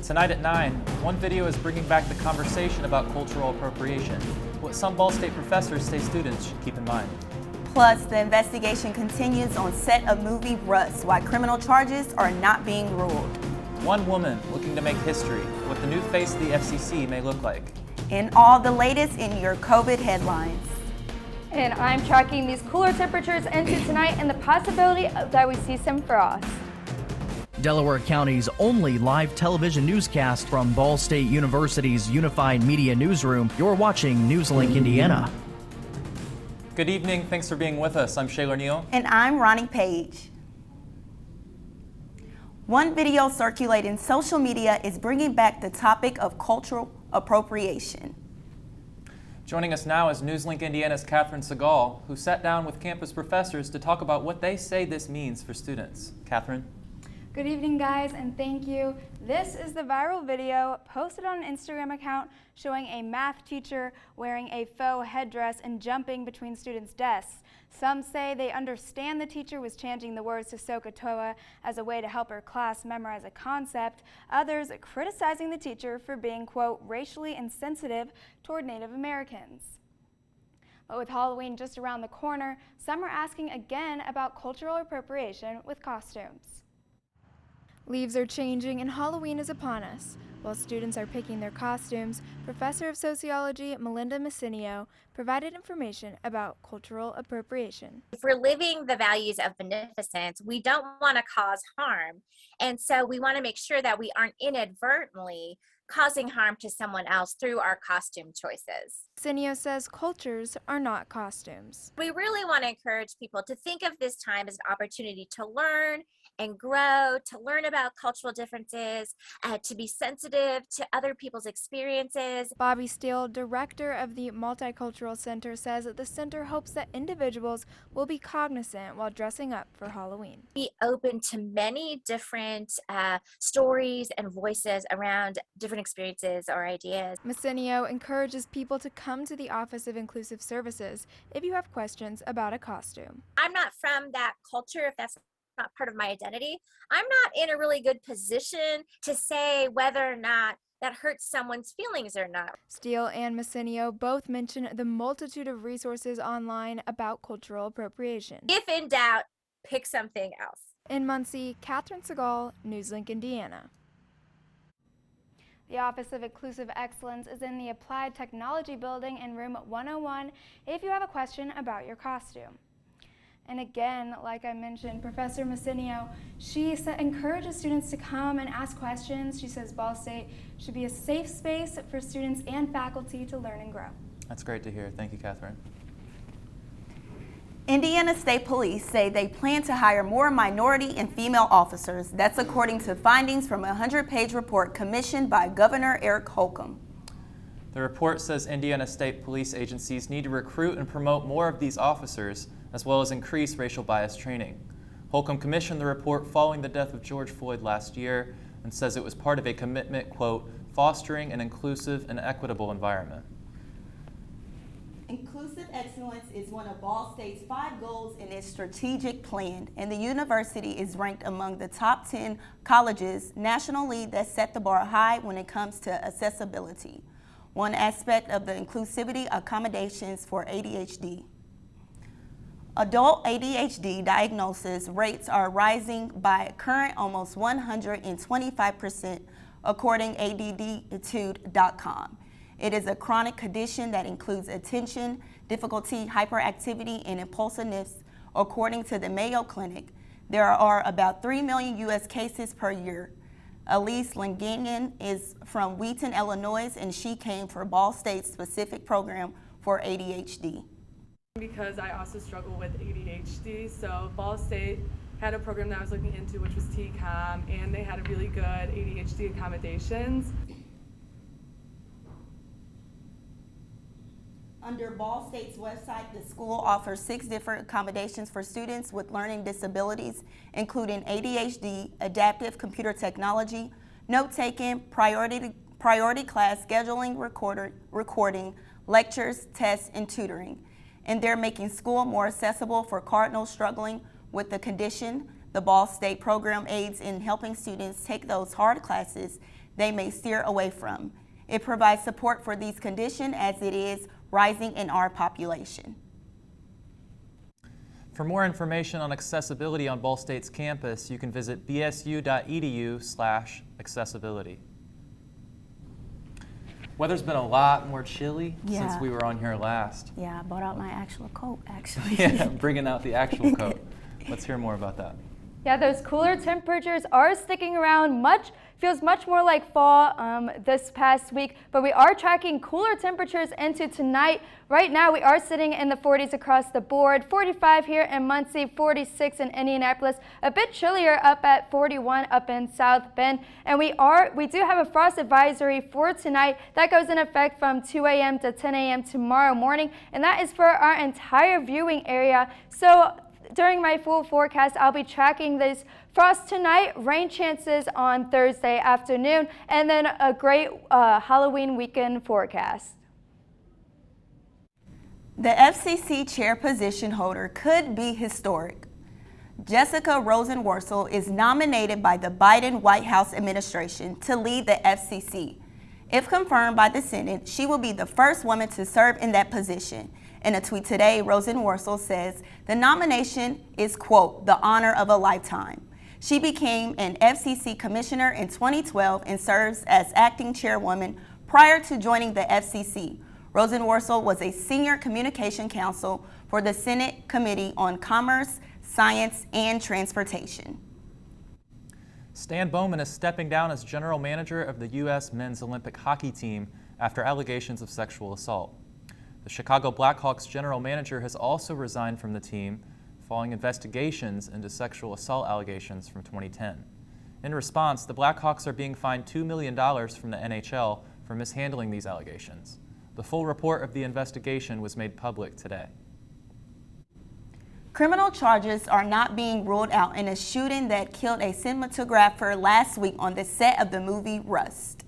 Tonight at 9, one video is bringing back the conversation about cultural appropriation, what some Ball State professors say students should keep in mind. Plus, the investigation continues on set of movie Rust, why criminal charges are not being ruled. One woman looking to make history, what the new face of the FCC may look like. And all the latest in your COVID headlines. And I'm tracking these cooler temperatures into tonight and the possibility that we see some frost. Delaware County's only live television newscast from Ball State University's Unified Media Newsroom. You're watching NewsLink Indiana. Good evening, thanks for being with us. I'm Shaylor Neal. And I'm Ronnie Page. One video circulating social media is bringing back the topic of cultural appropriation. Joining us now is NewsLink Indiana's Catherine Segal, who sat down with campus professors to talk about what they say this means for students. Catherine? Good evening, guys, and thank you. This is the viral video posted on an Instagram account showing a math teacher wearing a faux headdress and jumping between students' desks. Some say they understand the teacher was chanting the words to Sokotoa as a way to help her class memorize a concept. Others criticizing the teacher for being, quote, racially insensitive toward Native Americans. But with Halloween just around the corner, some are asking again about cultural appropriation with costumes. Leaves are changing and Halloween is upon us. While students are picking their costumes, Professor of Sociology Melinda Messinio provided information about cultural appropriation. If we're living the values of beneficence, we don't want to cause harm. And so we want to make sure that we aren't inadvertently causing harm to someone else through our costume choices. Messinio says cultures are not costumes. We really want to encourage people to think of this time as an opportunity to learn and grow, to learn about cultural differences, to be sensitive to other people's experiences. Bobby Steele, director of the Multicultural Center, says that the center hopes that individuals will be cognizant while dressing up for Halloween. Be open to many different stories and voices around different experiences or ideas. Messinio encourages people to come to the Office of Inclusive Services if you have questions about a costume. I'm not from that culture, if that's not part of my identity. I'm not in a really good position to say whether or not that hurts someone's feelings or not. Steele and Messinio both mention the multitude of resources online about cultural appropriation. If in doubt, pick something else. In Muncie, Catherine Segal, NewsLink Indiana. The Office of Inclusive Excellence is in the Applied Technology Building in room 101 if you have a question about your costume. And again, like I mentioned, Professor Messinio, she encourages students to come and ask questions. She says Ball State should be a safe space for students and faculty to learn and grow. That's great to hear. Thank you, Catherine. Indiana State Police say they plan to hire more minority and female officers. That's according to findings from a 100-page report commissioned by Governor Eric Holcomb. The report says Indiana State Police agencies need to recruit and promote more of these officers, as well as increase racial bias training. Holcomb commissioned the report following the death of George Floyd last year and says it was part of a commitment, quote, fostering an inclusive and equitable environment. Inclusive excellence is one of Ball State's 5 goals in its strategic plan, and the university is ranked among the top 10 colleges nationally that set the bar high when it comes to accessibility. One aspect of the inclusivity accommodations for ADHD. Adult ADHD diagnosis rates are rising by a current almost 125%, according ADDitude.com. It is a chronic condition that includes attention, difficulty, hyperactivity, and impulsiveness. According to the Mayo Clinic, there are about 3 million U.S. cases per year. Elise Langanian is from Wheaton, Illinois, and she came for Ball State's specific program for ADHD. Because I also struggle with ADHD, so Ball State had a program that I was looking into, which was TCOM, and they had a really good ADHD accommodations. Under Ball State's website, the school offers 6 different accommodations for students with learning disabilities, including ADHD, adaptive computer technology, note-taking, priority class scheduling, recording, lectures, tests, and tutoring. And they're making school more accessible for Cardinals struggling with the condition. The Ball State program aids in helping students take those hard classes they may steer away from. It provides support for these conditions as it is rising in our population. For more information on accessibility on Ball State's campus, you can visit bsu.edu/accessibility. Weather's been a lot more chilly since we were on here last. Yeah, I brought out my actual coat, actually. Yeah, bringing out the actual coat. Let's hear more about that. Yeah, those cooler temperatures are sticking around. Feels much more like fall this past week, but we are tracking cooler temperatures into tonight. Right now, we are sitting in the 40s across the board. 45 here in Muncie, 46 in Indianapolis. A bit chillier up at 41 up in South Bend. And we do have a frost advisory for tonight that goes in effect from 2 a.m. to 10 a.m. tomorrow morning, and that is for our entire viewing area. So during my full forecast, I'll be tracking this frost tonight, rain chances on Thursday afternoon, and then a great Halloween weekend forecast. The FCC chair position holder could be historic. Jessica Rosenworcel is nominated by the Biden White House administration to lead the FCC. If confirmed by the Senate, she will be the first woman to serve in that position. In a tweet today, Rosenworcel says the nomination is, quote, the honor of a lifetime. She became an FCC commissioner in 2012 and serves as acting chairwoman prior to joining the FCC. Rosenworcel was a senior communication counsel for the Senate Committee on Commerce, Science, and Transportation. Stan Bowman is stepping down as general manager of the U.S. men's Olympic hockey team after allegations of sexual assault. The Chicago Blackhawks general manager has also resigned from the team following investigations into sexual assault allegations from 2010. In response, the Blackhawks are being fined $2 million from the NHL for mishandling these allegations. The full report of the investigation was made public today. Criminal charges are not being ruled out in a shooting that killed a cinematographer last week on the set of the movie Rust.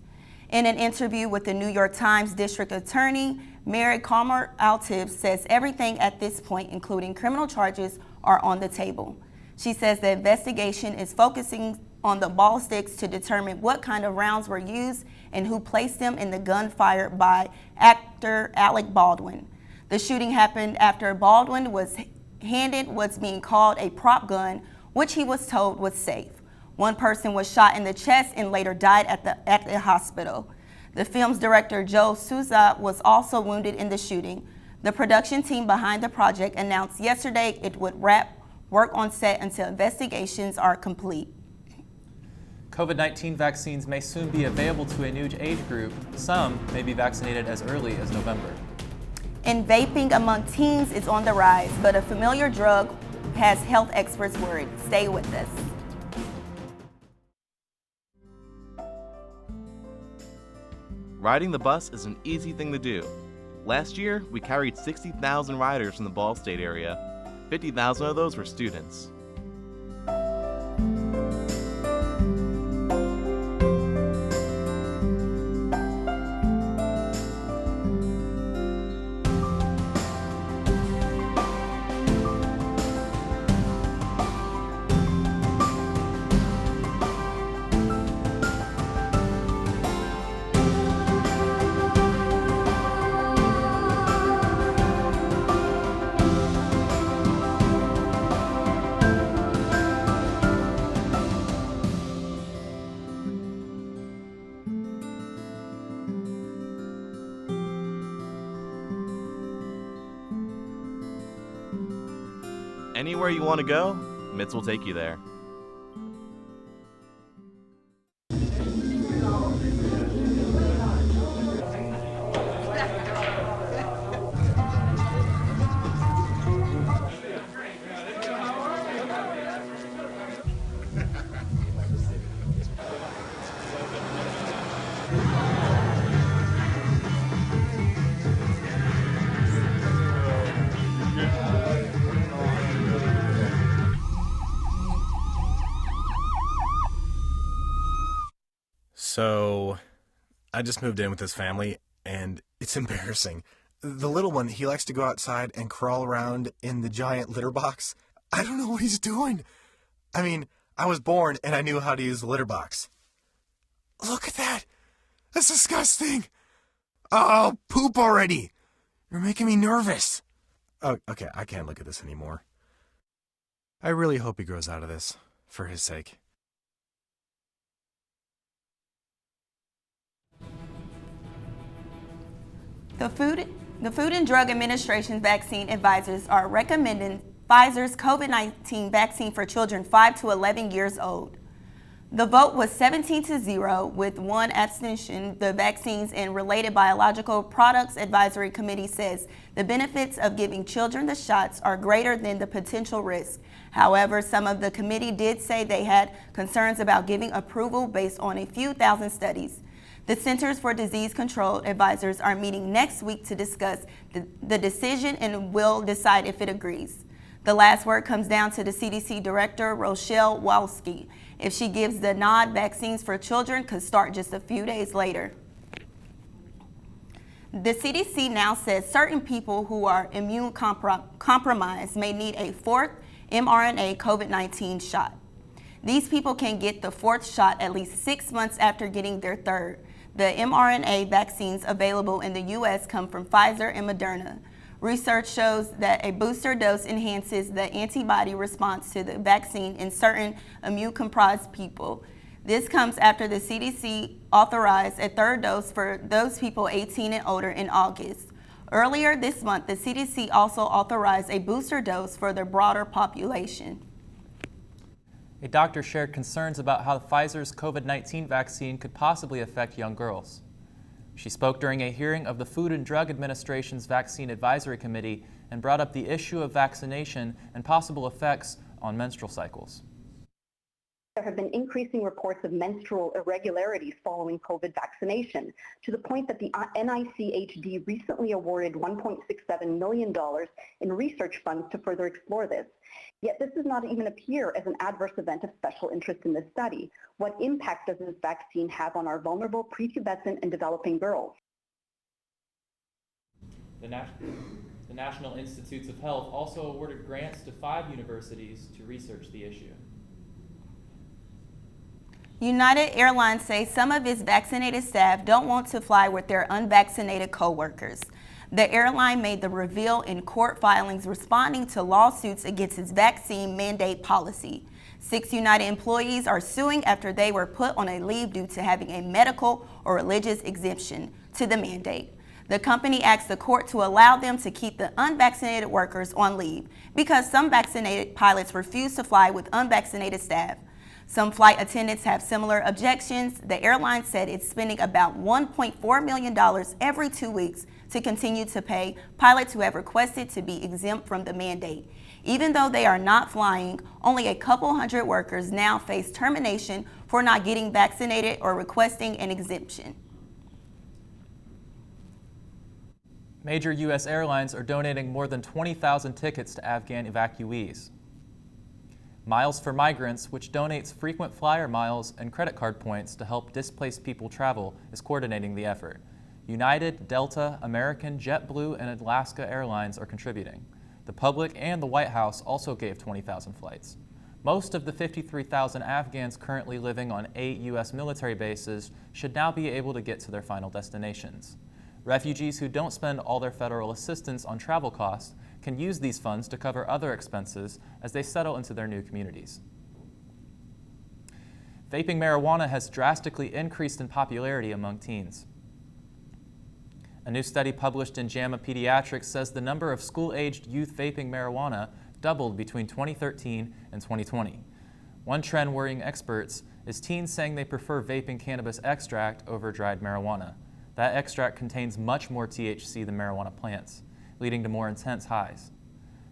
In an interview with the New York Times District Attorney, Mary Calmer-Altibbs says everything at this point, including criminal charges, are on the table. She says the investigation is focusing on the ball sticks to determine what kind of rounds were used and who placed them in the gun fired by actor Alec Baldwin. The shooting happened after Baldwin was handed what's being called a prop gun, which he was told was safe. One person was shot in the chest and later died at the hospital. The film's director, Joe Souza, was also wounded in the shooting. The production team behind the project announced yesterday it would wrap work on set until investigations are complete. COVID-19 vaccines may soon be available to a new age group. Some may be vaccinated as early as November. And vaping among teens is on the rise, but a familiar drug has health experts worried. Stay with us. Riding the bus is an easy thing to do. Last year, we carried 60,000 riders from the Ball State area. 50,000 of those were students. Anywhere you want to go, MITS will take you there. So, I just moved in with this family, and it's embarrassing. The little one, he likes to go outside and crawl around in the giant litter box. I don't know what he's doing. I mean, I was born and I knew how to use the litter box. Look at that! That's disgusting! Oh, poop already! You're making me nervous. Oh, okay, I can't look at this anymore. I really hope he grows out of this, for his sake. The Food and Drug Administration's vaccine advisors are recommending Pfizer's COVID-19 vaccine for children 5 to 11 years old. The vote was 17-0 with one abstention. The Vaccines and Related Biological Products Advisory Committee says the benefits of giving children the shots are greater than the potential risk. However, some of the committee did say they had concerns about giving approval based on a few thousand studies. The Centers for Disease Control advisors are meeting next week to discuss the decision and will decide if it agrees. The last word comes down to the CDC Director, Rochelle Walensky. If she gives the nod, vaccines for children could start just a few days later. The CDC now says certain people who are immune compromised may need a fourth mRNA COVID-19 shot. These people can get the fourth shot at least 6 months after getting their third. The mRNA vaccines available in the U.S. come from Pfizer and Moderna. Research shows that a booster dose enhances the antibody response to the vaccine in certain immune-compromised people. This comes after the CDC authorized a third dose for those people 18 and older in August. Earlier this month, the CDC also authorized a booster dose for the broader population. A doctor shared concerns about how Pfizer's COVID-19 vaccine could possibly affect young girls. She spoke during a hearing of the Food and Drug Administration's Vaccine Advisory Committee and brought up the issue of vaccination and possible effects on menstrual cycles. There have been increasing reports of menstrual irregularities following COVID vaccination, to the point that the NICHD recently awarded $1.67 million in research funds to further explore this. Yet this does not even appear as an adverse event of special interest in this study. What impact does this vaccine have on our vulnerable prepubescent and developing girls? The National Institutes of Health also awarded grants to 5 universities to research the issue. United Airlines says some of its vaccinated staff don't want to fly with their unvaccinated coworkers. The airline made the reveal in court filings responding to lawsuits against its vaccine mandate policy. 6 United employees are suing after they were put on a leave due to having a medical or religious exemption to the mandate. The company asked the court to allow them to keep the unvaccinated workers on leave because some vaccinated pilots refuse to fly with unvaccinated staff. Some flight attendants have similar objections. The airline said it's spending about $1.4 million every 2 weeks to continue to pay pilots who have requested to be exempt from the mandate. Even though they are not flying, only a couple hundred workers now face termination for not getting vaccinated or requesting an exemption. Major U.S. airlines are donating more than 20,000 tickets to Afghan evacuees. Miles for Migrants, which donates frequent flyer miles and credit card points to help displaced people travel, is coordinating the effort. United, Delta, American, JetBlue, and Alaska Airlines are contributing. The public and the White House also gave 20,000 flights. Most of the 53,000 Afghans currently living on 8 U.S. military bases should now be able to get to their final destinations. Refugees who don't spend all their federal assistance on travel costs can use these funds to cover other expenses as they settle into their new communities. Vaping marijuana has drastically increased in popularity among teens. A new study published in JAMA Pediatrics says the number of school-aged youth vaping marijuana doubled between 2013 and 2020. One trend worrying experts is teens saying they prefer vaping cannabis extract over dried marijuana. That extract contains much more THC than marijuana plants, leading to more intense highs.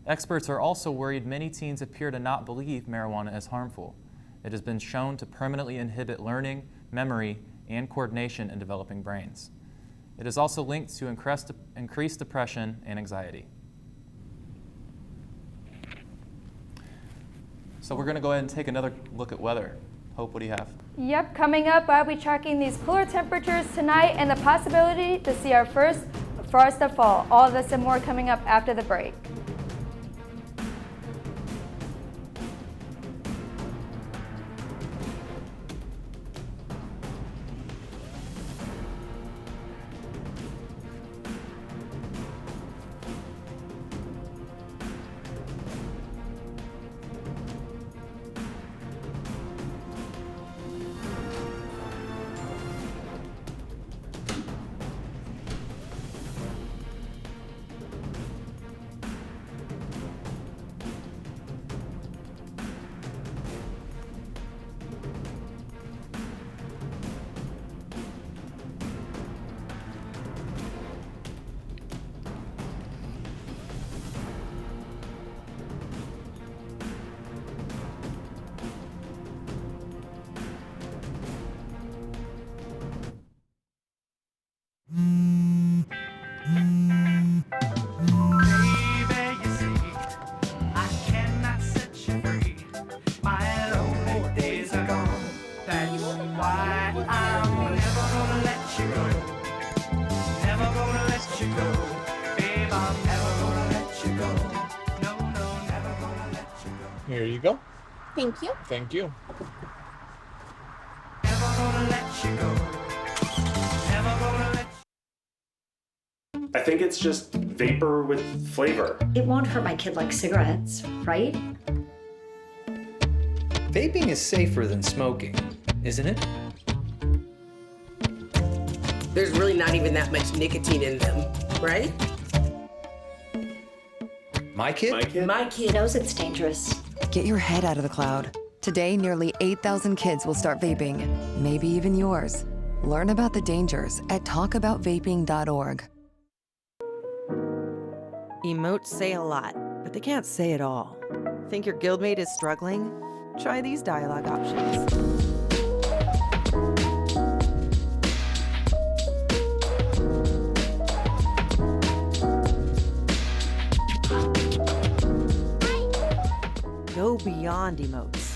Experts are also worried many teens appear to not believe marijuana is harmful. It has been shown to permanently inhibit learning, memory, and coordination in developing brains. It is also linked to increased depression and anxiety. So we're going to go ahead and take another look at weather. Hope, what do you have? Yep, coming up, I'll be tracking these cooler temperatures tonight and the possibility to see our first frost of fall. All of this and more coming up after the break. Here you go. Thank you. Thank you. I think it's just vapor with flavor. It won't hurt my kid like cigarettes, right? Vaping is safer than smoking, isn't it? There's really not even that much nicotine in them, right? My kid? My kid knows it's dangerous. Get your head out of the cloud. Today, nearly 8,000 kids will start vaping, maybe even yours. Learn about the dangers at talkaboutvaping.org. Emotes say a lot, but they can't say it all. Think your guildmate is struggling? Try these dialogue options. Go beyond emotes.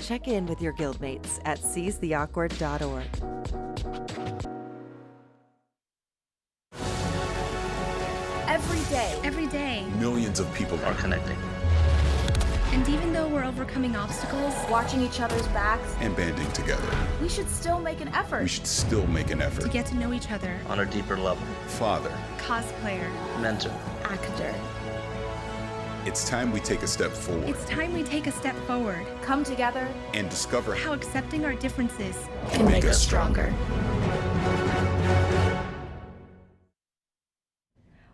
Check in with your guildmates at seizetheawkward.org. Every day, millions of people are connecting. And even though we're overcoming obstacles, watching each other's backs, And banding together. we should still make an effort We should still make an to effort. get to know each other. On a deeper level. Father, Cosplayer, Mentor. actor. it's time we take a step forward It's time we take a step forward. come together, and discover How accepting our differences can make us stronger.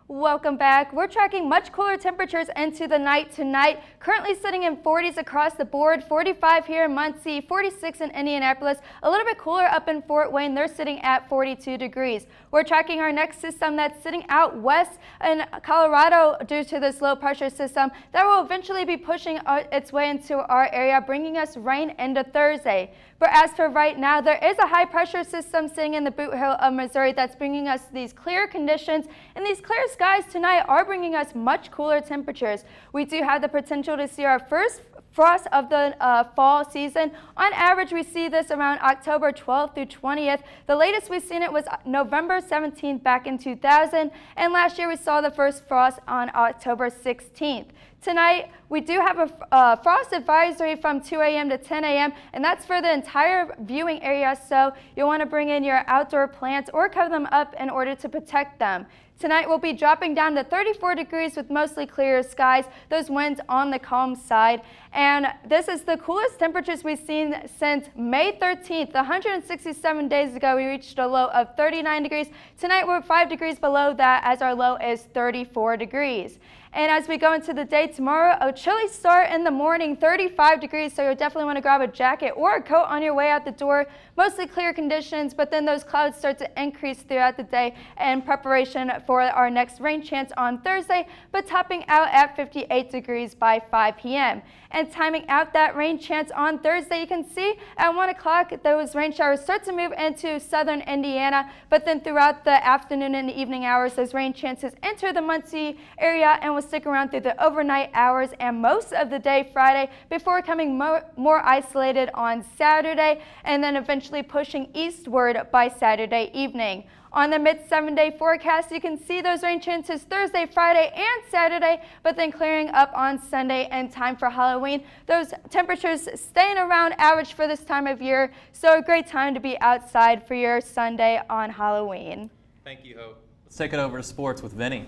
Welcome back. We're tracking much cooler temperatures into the night tonight. Currently sitting in 40s across the board, 45 here in Muncie, 46 in Indianapolis, a little bit cooler up in Fort Wayne. They're sitting at 42 degrees. We're tracking our next system that's sitting out west in Colorado due to this low pressure system that will eventually be pushing its way into our area, bringing us rain into Thursday. But as for right now, there is a high pressure system sitting in the Boot Hill of Missouri that's bringing us these clear conditions, and these clear skies tonight are bringing us much cooler temperatures. We do have the potential to see our first frost of the fall season. On average, we see this around October 12th through 20th. The latest we've seen it was November 17th back in 2000, and last year we saw the first frost on October 16th. Tonight, we do have a frost advisory from 2 a.m. to 10 a.m., and that's for the entire viewing area, so you'll want to bring in your outdoor plants or cover them up in order to protect them. Tonight, we'll be dropping down to 34 degrees with mostly clear skies, those winds on the calm side. And this is the coolest temperatures we've seen since May 13th. 167 days ago, we reached a low of 39 degrees. Tonight, we're 5 degrees below that as our low is 34 degrees. And as we go into the day tomorrow, a chilly start in the morning, 35 degrees, so you'll definitely want to grab a jacket or a coat on your way out the door. Mostly clear conditions, but then those clouds start to increase throughout the day in preparation for our next rain chance on Thursday, but topping out at 58 degrees by 5 p.m. And timing out that rain chance on Thursday, you can see at 1 o'clock those rain showers start to move into southern Indiana, but then throughout the afternoon and evening hours, those rain chances enter the Muncie area and will stick around through the overnight hours and most of the day Friday before becoming more isolated on Saturday and then eventually pushing eastward by Saturday evening. On the mid-7-day forecast, you can see those rain chances Thursday, Friday, and Saturday, but then clearing up on Sunday and time for Halloween. Those temperatures staying around average for this time of year, so a great time to be outside for your Sunday on Halloween. Thank you, Hope. Let's take it over to sports with Vinny.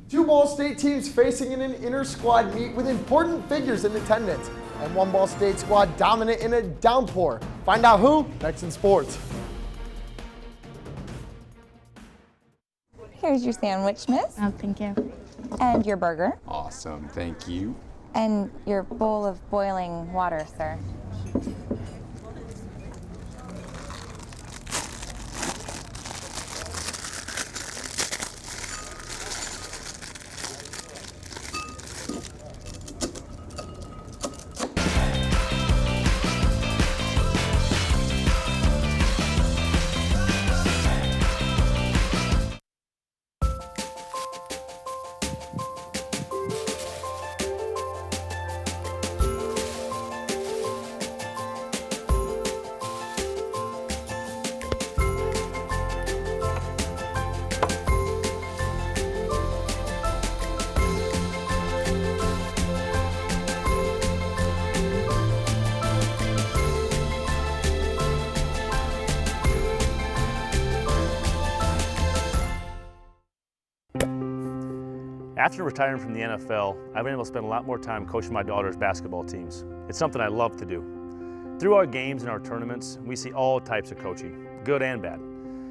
Two Ball State teams facing in an inter-squad meet with important figures in attendance, and one Ball State squad dominant in a downpour. Find out who next in sports. Here's your sandwich, miss. Oh, thank you. And your burger. Awesome, thank you. And your bowl of boiling water, sir. After retiring from the NFL, I've been able to spend a lot more time coaching my daughter's basketball teams. It's something I love to do. Through our games and our tournaments, we see all types of coaching, good and bad.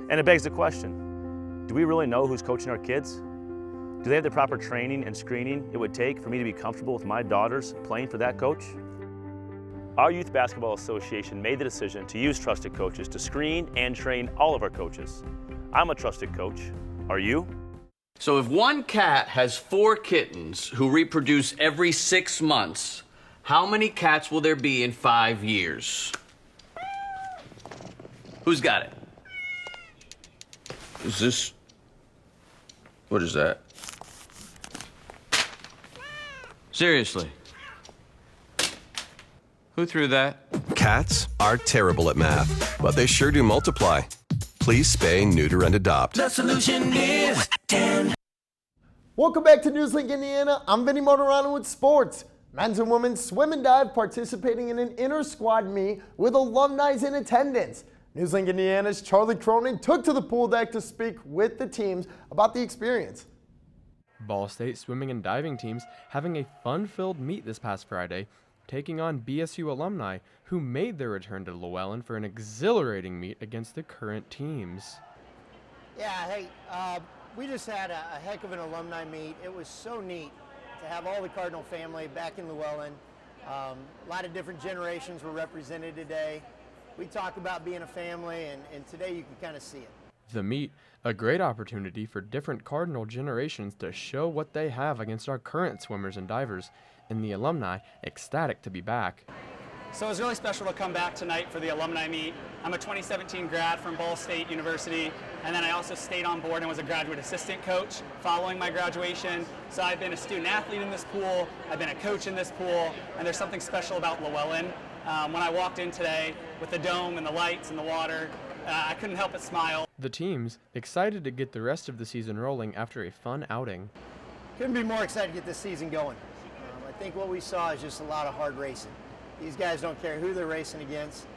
And it begs the question, do we really know who's coaching our kids? Do they have the proper training and screening it would take for me to be comfortable with my daughters playing for that coach? Our Youth Basketball Association made the decision to use trusted coaches to screen and train all of our coaches. I'm a trusted coach. Are you? So if one cat has 4 kittens who reproduce every 6 months, how many cats will there be in 5 years? Who's got it? Is this... What is that? Seriously? Who threw that? Cats are terrible at math, but they sure do multiply. Please spay, neuter, and adopt. The solution is 10. Welcome back to NewsLink Indiana. I'm Vinny Motorano with sports. Men's and women's swim and dive participating in an inter-squad meet with alumni in attendance. NewsLink Indiana's Charlie Cronin took to the pool deck to speak with the teams about the experience. Ball State swimming and diving teams having a fun-filled meet this past Friday, taking on BSU alumni who made their return to Llewellyn for an exhilarating meet against the current teams. Yeah, hey, we just had a heck of an alumni meet. It was so neat to have all the Cardinal family back in Llewellyn. A lot of different generations were represented today. We talk about being a family, and today you can kind of see it. The meet, a great opportunity for different Cardinal generations to show what they have against our current swimmers and divers, and the alumni ecstatic to be back. So it was really special to come back tonight for the alumni meet. I'm a 2017 grad from Ball State University, and then I also stayed on board and was a graduate assistant coach following my graduation. So I've been a student athlete in this pool, I've been a coach in this pool, and there's something special about Llewellyn. When I walked in today with the dome and the lights and the water, I couldn't help but smile. The teams excited to get the rest of the season rolling after a fun outing. Couldn't be more excited to get this season going. I think what we saw is just a lot of hard racing. These guys don't care who they're racing against.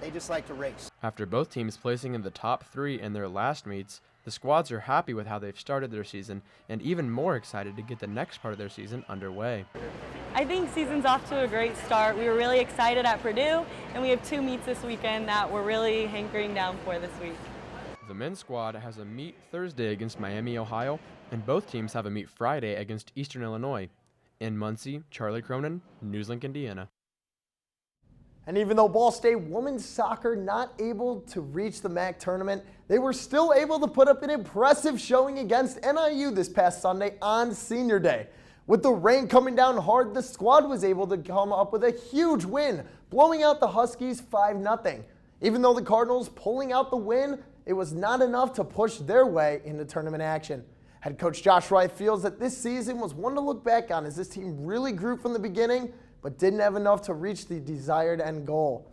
They just like to race. After both teams placing in the top 3 in their last meets, the squads are happy with how they've started their season and even more excited to get the next part of their season underway. I think season's off to a great start. We were really excited at Purdue, and we have 2 meets this weekend that we're really hankering down for this week. The men's squad has a meet Thursday against Miami, Ohio, and both teams have a meet Friday against Eastern Illinois. In Muncie, Charlie Cronin, NewsLink Indiana. And even though Ball State women's soccer not able to reach the MAC tournament, they were still able to put up an impressive showing against NIU this past Sunday on Senior Day. With the rain coming down hard, the squad was able to come up with a huge win, blowing out the Huskies 5-0. Even though the Cardinals pulling out the win, it was not enough to push their way into tournament action. Head coach Josh Wright feels that this season was one to look back on as this team really grew from the beginning, but didn't have enough to reach the desired end goal.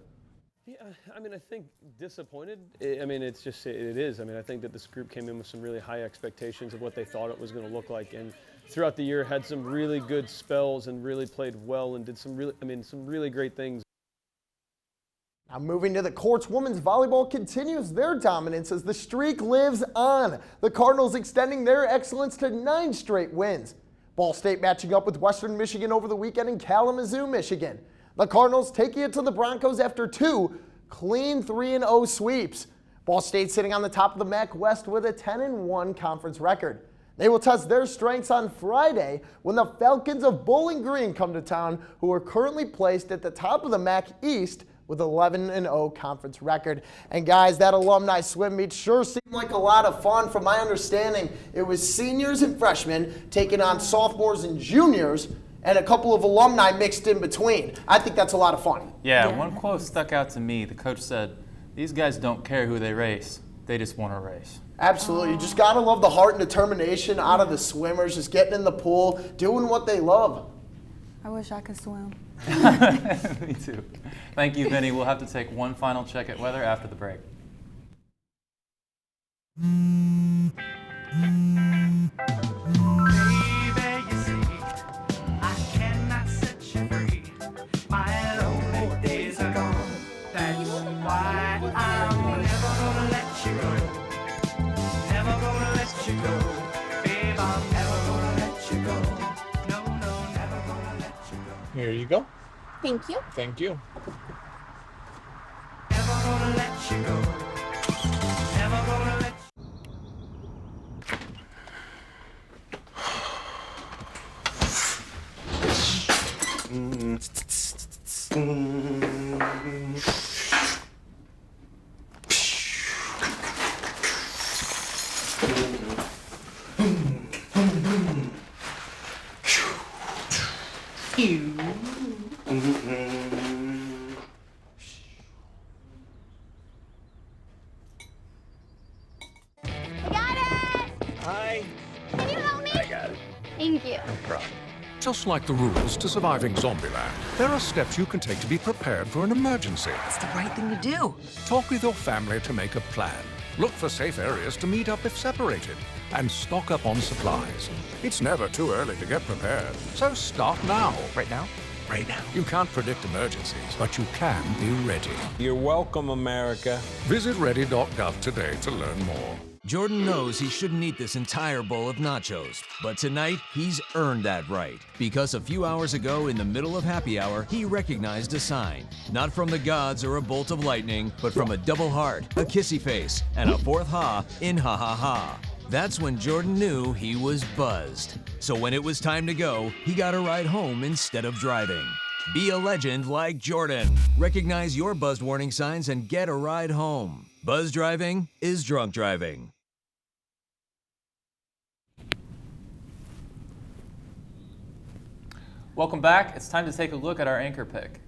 Yeah, I mean, I think disappointed. I mean, it is. I mean, I think that this group came in with some really high expectations of what they thought it was going to look like, and throughout the year had some really good spells and really played well and did some really great things. Now moving to the courts, women's volleyball continues their dominance as the streak lives on. The Cardinals extending their excellence to 9 straight wins. Ball State matching up with Western Michigan over the weekend in Kalamazoo, Michigan. The Cardinals taking it to the Broncos after 2 clean 3-0 sweeps. Ball State sitting on the top of the MAC West with a 10-1 conference record. They will test their strengths on Friday when the Falcons of Bowling Green come to town, who are currently placed at the top of the MAC East with 11-0 conference record. And guys, that alumni swim meet sure seemed like a lot of fun. From my understanding, it was seniors and freshmen taking on sophomores and juniors, and a couple of alumni mixed in between. I think that's a lot of fun. Yeah, one quote stuck out to me. The coach said, "These guys don't care who they race. They just want to race." Absolutely. You just got to love the heart and determination out of the swimmers, just getting in the pool, doing what they love. I wish I could swim. Me too. Thank you, Vinny. We'll have to take one final check at weather after the break. Here you go. Thank you. Thank you. Hi. Can you help me? I got it. Thank you. No problem. Just like the rules to surviving Zombieland, there are steps you can take to be prepared for an emergency. It's the right thing to do. Talk with your family to make a plan. Look for safe areas to meet up if separated. And stock up on supplies. It's never too early to get prepared, so start now. Right now? Right now. You can't predict emergencies, but you can be ready. You're welcome, America. Visit ready.gov today to learn more. Jordan knows he shouldn't eat this entire bowl of nachos, but tonight he's earned that right. Because a few hours ago, in the middle of happy hour, he recognized a sign. Not from the gods or a bolt of lightning, but from a double heart, a kissy face, and a fourth ha in ha ha ha. That's when Jordan knew he was buzzed. So when it was time to go, he got a ride home instead of driving. Be a legend like Jordan. Recognize your buzzed warning signs and get a ride home. Buzz driving is drunk driving. Welcome back. It's time to take a look at our anchor pick.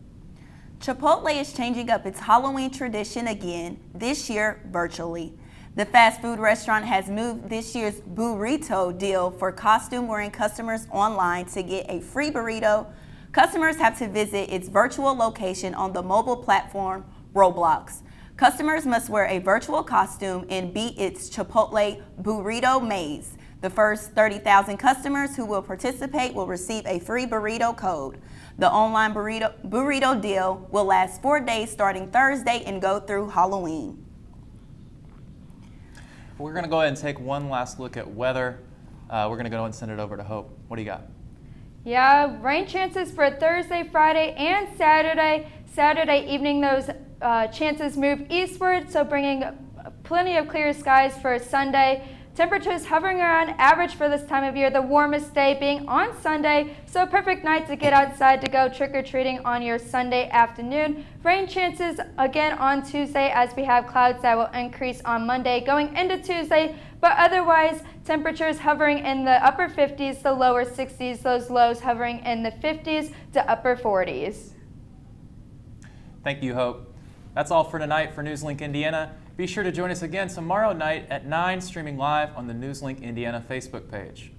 Chipotle is changing up its Halloween tradition again, this year virtually. The fast food restaurant has moved this year's burrito deal for costume-wearing customers online to get a free burrito. Customers have to visit its virtual location on the mobile platform Roblox. Customers must wear a virtual costume and beat its Chipotle burrito maze. The first 30,000 customers who will participate will receive a free burrito code. The online burrito deal will last 4 days starting Thursday and go through Halloween. We're going to go ahead and take one last look at weather. We're going to go and send it over to Hope. What do you got? Yeah, rain chances for Thursday, Friday, and Saturday. Saturday evening, those chances move eastward, so bringing plenty of clear skies for Sunday. Temperatures hovering around average for this time of year, the warmest day being on Sunday, so perfect night to get outside to go trick-or-treating on your Sunday afternoon. Rain chances again on Tuesday as we have clouds that will increase on Monday going into Tuesday, but otherwise temperatures hovering in the upper 50s, the lower 60s, those lows hovering in the 50s to upper 40s. Thank you, Hope. That's all for tonight for NewsLink Indiana. Be sure to join us again tomorrow night at 9, streaming live on the NewsLink Indiana Facebook page.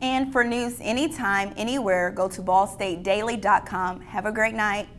And for news anytime, anywhere, go to ballstatedaily.com. Have a great night.